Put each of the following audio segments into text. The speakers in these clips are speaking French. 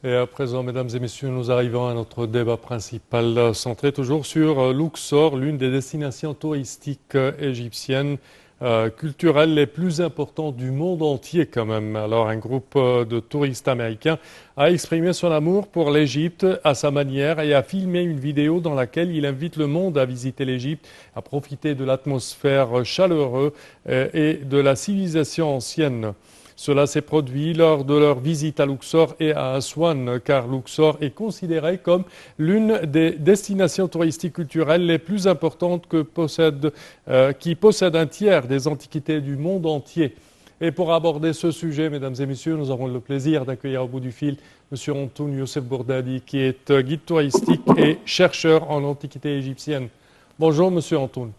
Et à présent, mesdames et messieurs, nous arrivons à notre débat principal, centré toujours sur Luxor, l'une des destinations touristiques égyptiennes, culturelles les plus importantes du monde entier quand même. Alors, un groupe de touristes américains a exprimé son amour pour l'Égypte à sa manière et a filmé une vidéo dans laquelle il invite le monde à visiter l'Égypte, à profiter de l'atmosphère chaleureuse et de la civilisation ancienne. Cela s'est produit lors de leur visite à Luxor et à Aswan, car Luxor est considéré comme l'une des destinations touristiques culturelles les plus importantes qui possède un tiers des antiquités du monde entier. Et pour aborder ce sujet, mesdames et messieurs, nous avons le plaisir d'accueillir au bout du fil M. Antoun Youssef Bourdadi, qui est guide touristique et chercheur en antiquité égyptienne. Bonjour, M. Antoun.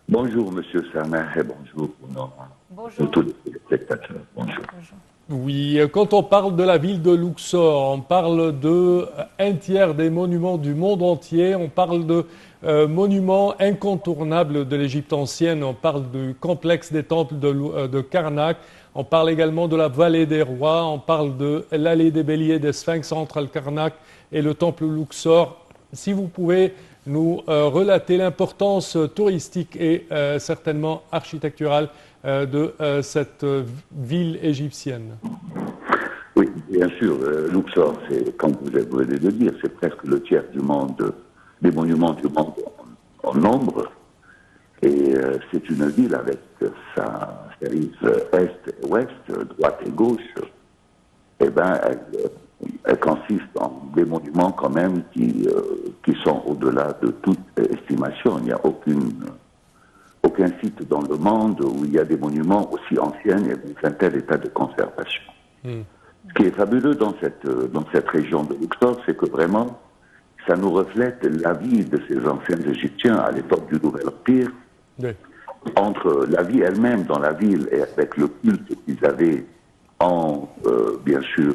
Bonjour, M. Sameh, et bonjour pour tous les spectateurs. Bonjour. Oui, quand on parle de la ville de Luxor, on parle d'un tiers des monuments du monde entier, on parle de monuments incontournables de l'Égypte ancienne, on parle du complexe des temples de Karnak, on parle également de la vallée des rois, on parle de l'allée des béliers des Sphinx entre le Karnak et le temple Luxor. Si vous pouvez nous relater l'importance touristique et certainement architecturale de cette ville égyptienne. Oui, bien sûr, Luxor, c'est, comme vous venez de dire, c'est presque le tiers du monde, des monuments du monde en nombre. Et c'est une ville avec sa rive est et ouest, droite et gauche. Eh bien, elle consiste en des monuments quand même qui sont au-delà de toute estimation. Il n'y a aucun site dans le monde où il y a des monuments aussi anciens et dans un tel état de conservation. Ce qui est fabuleux dans cette région de Luxor, c'est que vraiment, ça nous reflète la vie de ces anciens Égyptiens à l'époque du Nouvel Empire, entre la vie elle-même dans la ville et avec le culte qu'ils avaient en, bien sûr,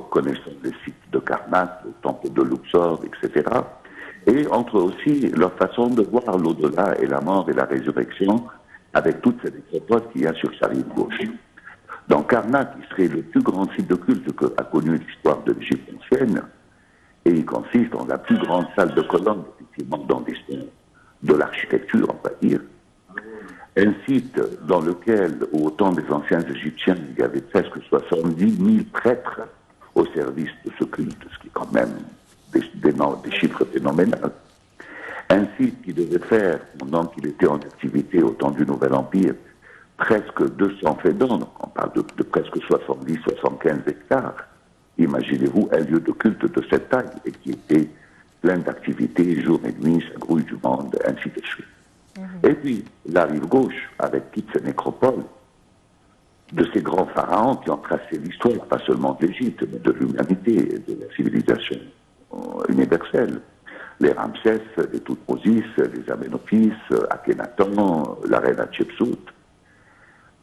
connaissant les sites de Karnak, le temple de Luxor, etc., et entre aussi leur façon de voir l'au-delà et la mort et la résurrection avec toute cette nécropole qu'il y a sur sa rive gauche. Dans Karnak, il serait le plus grand site de culte qu'a connu l'histoire de l'Égypte ancienne, et il consiste en la plus grande salle de colonnes, effectivement, dans l'histoire de l'architecture, on va dire. Un site dans lequel, au temps des anciens Égyptiens, il y avait presque 70 000 prêtres au service de ce culte, ce qui est quand même des chiffres phénoménaux. Un site qui devait faire, pendant qu'il était en activité au temps du Nouvel Empire, presque 200 fédans, donc on parle de presque 70-75 hectares. Imaginez-vous un lieu de culte de cette taille et qui était plein d'activités, jour et nuit, ça grouille du monde, ainsi de suite. Et puis, la rive gauche, avec toutes ces nécropoles, de ces grands pharaons qui ont tracé l'histoire, pas seulement de l'Égypte, mais de l'humanité et de la civilisation universelle. Les Ramsès, les Thoutmosis, les Aménophis, Akhenaton, la reine Hatshepsut.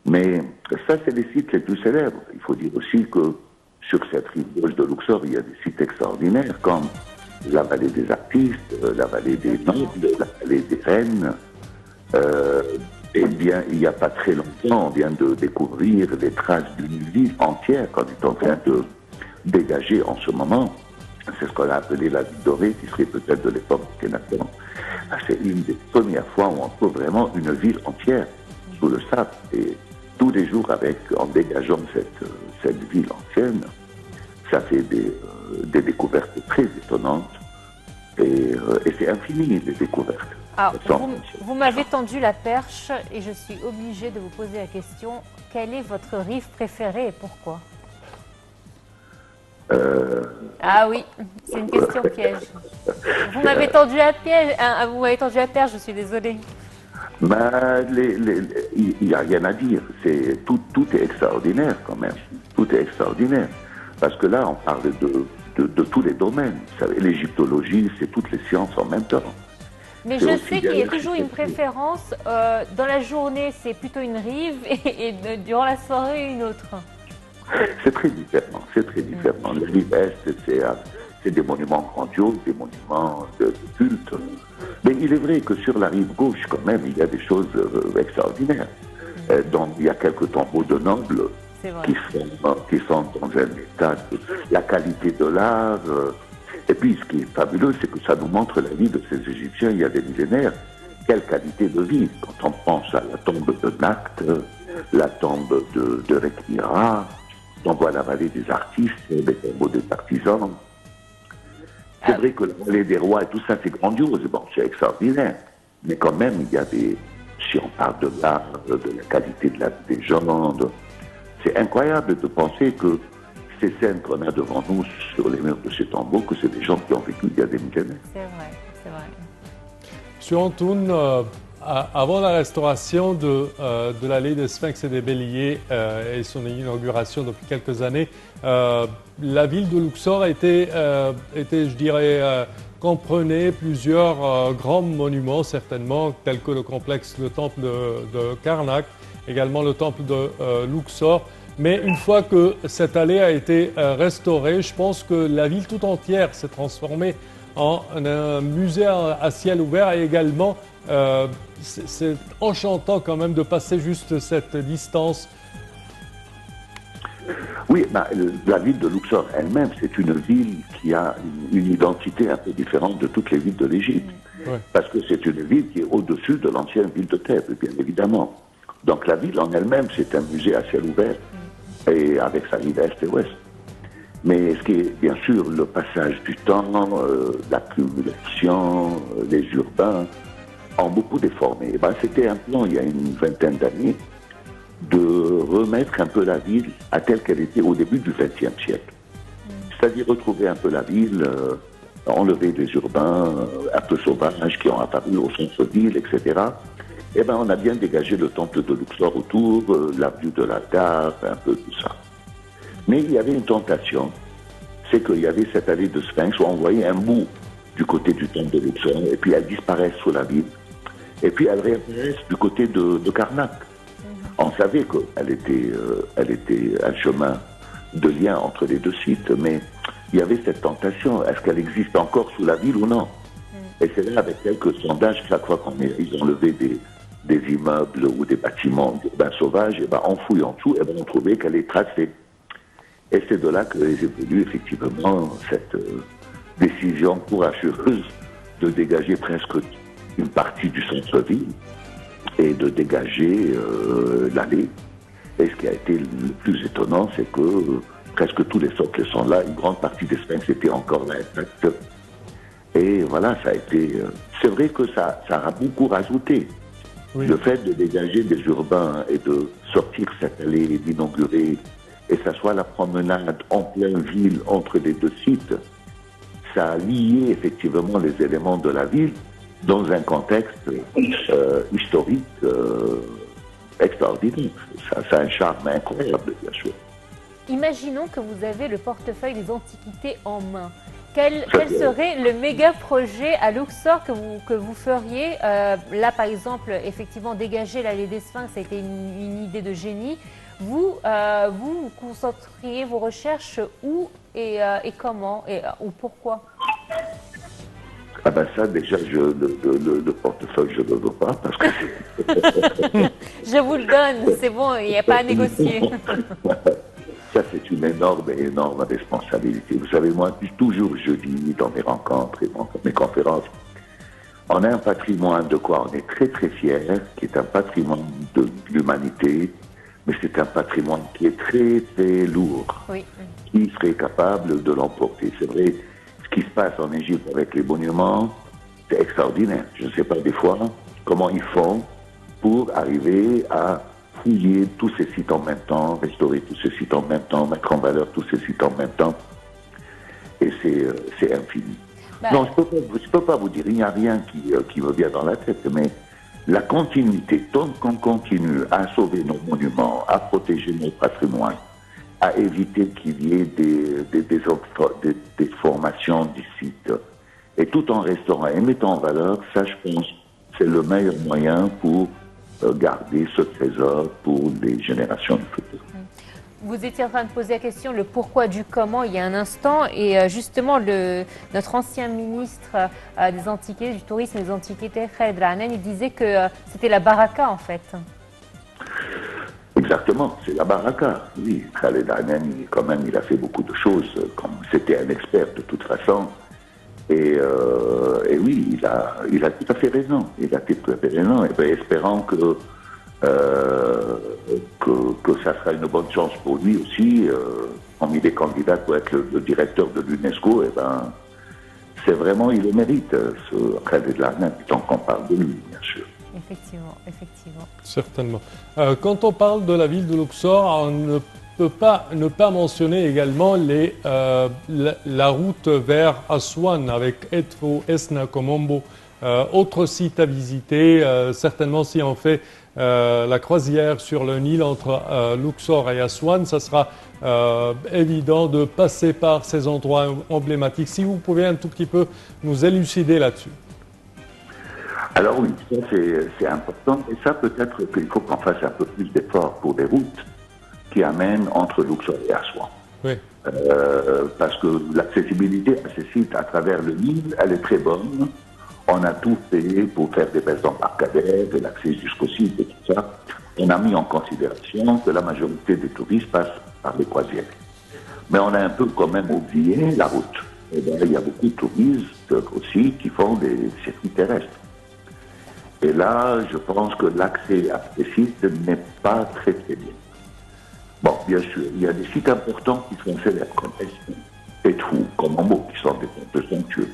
Mais ça, c'est les sites les plus célèbres. Il faut dire aussi que sur cette rive gauche de Luxor, il y a des sites extraordinaires comme la vallée des artistes, la vallée des nobles, la vallée des reines. Eh bien, il n'y a pas très longtemps, on vient de découvrir les traces d'une ville entière qu'on est en train de dégager en ce moment. C'est ce qu'on a appelé la ville dorée, qui serait peut-être de l'époque de Kenaton. C'est une des premières fois où on trouve vraiment une ville entière sous le sable. Et tous les jours, en dégageant cette ville ancienne, ça fait des découvertes très étonnantes. Et c'est infini, les découvertes. Alors, vous m'avez tendu la perche et je suis obligée de vous poser la question, quelle est votre rive préférée et pourquoi? Ah oui, c'est une question piège. Vous m'avez tendu la perche, je suis désolée. Il n'y a rien à dire. Tout est extraordinaire quand même. Tout est extraordinaire. Parce que là, on parle de tous les domaines. Vous savez, l'égyptologie, c'est toutes les sciences en même temps. Mais je sais qu'il y a toujours une préférence. Dans la journée, c'est plutôt une rive et durant la soirée, une autre. C'est très différent. C'est très différent. La rive est, c'est des monuments grandioses, des monuments de culte. Mais il est vrai que sur la rive gauche, quand même, il y a des choses extraordinaires. Donc, il y a quelques tombeaux de nobles C'est vrai. qui sont dans un état de la qualité de l'art. Et puis, ce qui est fabuleux, c'est que ça nous montre la vie de ces Égyptiens il y a des millénaires. Quelle qualité de vie. Quand on pense à la tombe de Nacht, la tombe de Rekhmira, on voit la vallée des artistes, les tombeaux des artisans. C'est vrai que la vallée des rois et tout ça, c'est grandiose, bon, c'est extraordinaire. Mais quand même, il y a des... Si on parle de l'art, de la qualité de la vie des gens, c'est incroyable de penser que ces scènes qu'on a devant nous sur les murs de ces tombeaux, que c'est des gens qui ont vécu il y a des millénaires. C'est vrai, c'est vrai. Monsieur Antoun, avant la restauration de l'allée des Sphinx et des Béliers et son inauguration depuis quelques années, la ville de Luxor était je dirais, comprenait plusieurs grands monuments, certainement, tels que le complexe, le temple de Karnak, également le temple de Luxor. Mais une fois que cette allée a été restaurée, je pense que la ville tout entière s'est transformée en un musée à ciel ouvert et également, c'est enchantant quand même de passer juste cette distance. Oui, la ville de Luxor elle-même, c'est une ville qui a une identité un peu différente de toutes les villes de l'Égypte. Ouais. Parce que c'est une ville qui est au-dessus de l'ancienne ville de Thèbes, bien évidemment. Donc la ville en elle-même, c'est un musée à ciel ouvert, et avec sa rive est et ouest. Mais ce qui est bien sûr le passage du temps, l'accumulation, les urbains ont beaucoup déformé. C'était un plan il y a une vingtaine d'années de remettre un peu la ville à telle qu'elle était au début du XXe siècle. C'est-à-dire retrouver un peu la ville, enlever des urbains un peu sauvages qui ont apparu au centre-ville, etc. Et on a bien dégagé le temple de Luxor autour, l'avenue de la Gare, un peu tout ça. Mais il y avait une tentation, c'est qu'il y avait cette allée de Sphinx où on voyait un bout du côté du temple de Luxor, et puis elle disparaît sous la ville, et puis elle réapparaît du côté de Karnak. On savait qu'elle était un chemin de lien entre les deux sites, mais il y avait cette tentation, est-ce qu'elle existe encore sous la ville ou non? Et c'est là, avec quelques sondages, chaque fois qu'ils ont levé des immeubles ou des bâtiments urbains sauvages, on fouille en dessous, et on trouvait qu'elle est tracée. Et c'est de là que est venue effectivement cette décision courageuse de dégager presque une partie du centre-ville et de dégager l'allée. Et ce qui a été le plus étonnant, c'est que presque tous les socles sont là, une grande partie des Sphinx était encore là intacte. Et voilà, ça a été... c'est vrai que ça a beaucoup rajouté. Oui. Le fait de dégager des urbains et de sortir cette allée, d'inaugurer, et ça soit la promenade en pleine ville entre les deux sites, ça a lié effectivement les éléments de la ville dans un contexte historique extraordinaire. Ça a un charme incroyable, bien sûr. Imaginons que vous avez le portefeuille des antiquités en main. Quel serait le méga projet à Luxor que vous feriez là, par exemple, effectivement, dégager l'allée des Sphinx, ça a été une idée de génie. Vous concentriez vos recherches où et comment ou pourquoi? Ça, déjà, le portefeuille, je ne le veux pas parce que... Je vous le donne, c'est bon, il n'y a pas à négocier. Ça, c'est une énorme responsabilité. Vous savez, moi, toujours je dis dans mes rencontres et dans mes conférences, on a un patrimoine de quoi on est très très fier, qui est un patrimoine de l'humanité, mais c'est un patrimoine qui est très très lourd. Oui. Qui serait capable de l'emporter? C'est vrai, ce qui se passe en Égypte avec les monuments, c'est extraordinaire. Je ne sais pas des fois comment ils font pour arriver à fouiller tous ces sites en même temps, restaurer tous ces sites en même temps, mettre en valeur tous ces sites en même temps. Et c'est infini. Non, je ne peux pas vous dire, il n'y a rien qui me vient dans la tête, mais la continuité, tant qu'on continue à sauver nos monuments, à protéger nos patrimoines, à éviter qu'il y ait des formations du site, et tout en restaurant et mettant en valeur, ça je pense, c'est le meilleur moyen pour garder ce trésor pour les générations futures. Vous étiez en train de poser la question, le pourquoi du comment, il y a un instant, et justement, notre ancien ministre des Antiquités, du Tourisme et des Antiquités, Khaled Al-Annen, il disait que c'était la baraka, en fait. Exactement, c'est la baraka. Oui, Khaled Anan, quand même, il a fait beaucoup de choses, comme c'était un expert de toute façon. Et oui, il a tout à fait raison. Il a tout à fait raison. Et bien, espérons que ça sera une bonne chance pour lui aussi. Comme il est candidat pour être le directeur de l'UNESCO, et ben, c'est vraiment, il le mérite, ce Khaled Anan, tant qu'on parle de lui, bien sûr. Effectivement, effectivement. Certainement. Quand on parle de la ville de Luxor, on ne peut pas ne pas mentionner également la route vers Aswan avec Edfo, Esna, Komombo. Autre site à visiter, certainement si on fait la croisière sur le Nil entre Luxor et Aswan, ça sera évident de passer par ces endroits emblématiques. Si vous pouvez un tout petit peu nous élucider là-dessus. Alors oui, ça c'est important. Et ça, peut-être qu'il faut qu'on fasse un peu plus d'efforts pour des routes qui amènent entre Luxor et Aswan. Oui. Parce que l'accessibilité à ces sites à travers le Nil, elle est très bonne. On a tout fait pour faire des belles embarcadères, de l'accès jusqu'au site et tout ça. On a mis en considération que la majorité des touristes passent par les croisières. Mais on a un peu quand même oublié la route. Et bien, il y a beaucoup de touristes aussi qui font des circuits terrestres. Et là, je pense que l'accès à ces sites n'est pas très très bien. Bon, bien sûr, il y a des sites importants qui sont célèbres, comme Esna et Trou, comme Ambo, qui sont des temples somptueux.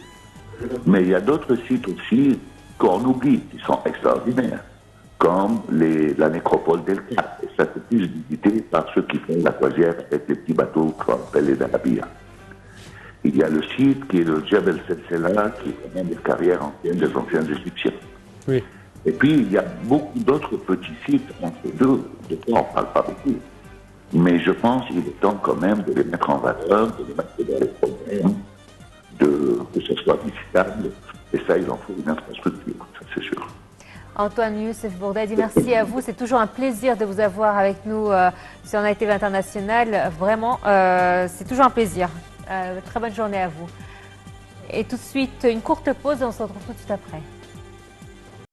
Mais il y a d'autres sites aussi qu'on oublie, qui sont extraordinaires, comme la nécropole d'El-Kap. Et ça, c'est plus visité par ceux qui font la croisière avec des petits bateaux qu'on appelle les Arabia. Il y a le site qui est le Jebel Selsela, qui est quand même des carrières anciennes des anciens Égyptiens. Oui. Et puis, il y a beaucoup d'autres petits sites entre deux, de quoi on ne parle pas beaucoup. Mais je pense qu'il est temps quand même de les mettre en valeur, de les mettre dans les programmes, que ce soit visitable. Et ça, il en faut une infrastructure, ça c'est sûr. Antoine Youssef Bourdadi, merci à vous. C'est toujours un plaisir de vous avoir avec nous sur NightTV International. Vraiment, c'est toujours un plaisir. Très bonne journée à vous. Et tout de suite, une courte pause et on se retrouve tout de suite après.